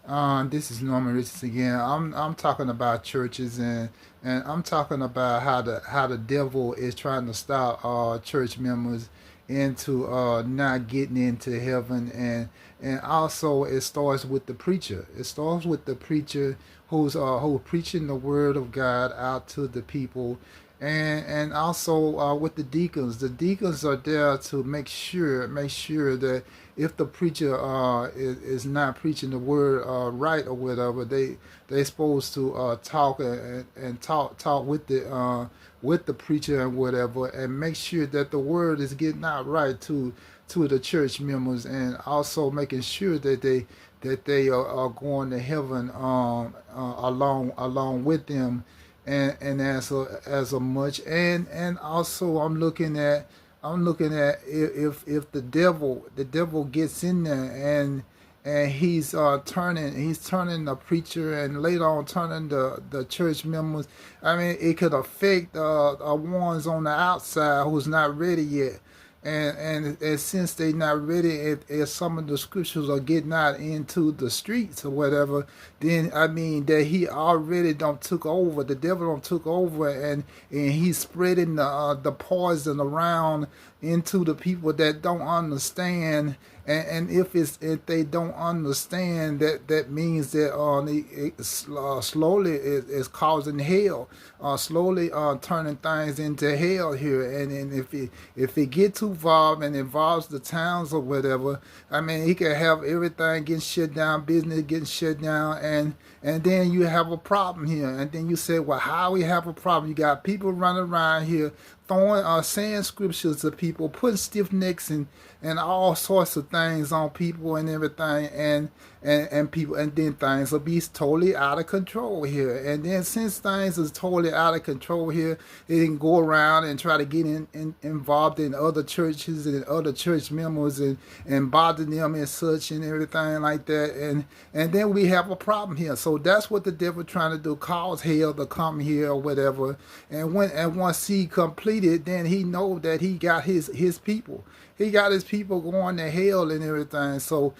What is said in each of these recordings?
This is Norman Richards again. I'm talking about churches, and I'm talking about how the devil is trying to stop church members into not getting into heaven, and also it starts with the preacher. It starts with the preacher who's preaching the word of God out to the people, and also with the deacons. The deacons are there to make sure that if the preacher is not preaching the word right or whatever, they supposed to talk and talk with the preacher and whatever, and make sure that the word is getting out right to the church members, and also making sure that they are going to heaven along with them, and as a much, and also I'm looking at if the devil gets in there, and he's turning the preacher, and later on turning the church members. I mean, it could affect ones on the outside who's not ready yet, and since they not ready, if some of the scriptures are getting out into the streets or whatever, then I mean that he already don't took over. The devil don't took over, and he's spreading the poison around into the people that don't understand. And if they don't understand, that means that slowly is causing hell, slowly turning things into hell here. And if it get too far and involves the towns or whatever, I mean, he can have everything getting shut down, business getting shut down, and then you have a problem here. And then you say, well, how we have a problem? You got people running around here throwing saying scriptures to people, putting stiff necks and all sorts of things on people and everything, and people, and then things will be totally out of control here. And then since things is totally out of control here, it can go around and try to get involved in other churches and other church members, and bother them and such and everything like that, and then we have a problem here. So that's what the devil trying to do, cause hell to come here or whatever. And once he completed, then he know that he got his people. He got his people going to hell and everything. So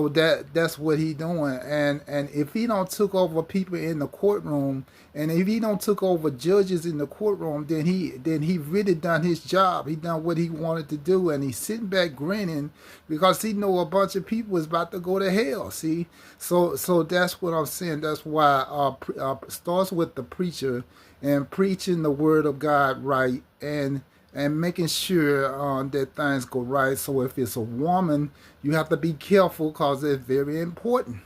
that's what he doing. And if he don't took over people in the courtroom, and if he don't took over judges in the courtroom, then he really done his job. He done what he wanted to do, and he's sitting back grinning because he know a bunch of people is about to go to hell. See, so that's what I'm saying. That's why starts with the preacher and preaching the word of God right, and making sure that things go right. So if it's a woman, you have to be careful because it's very important.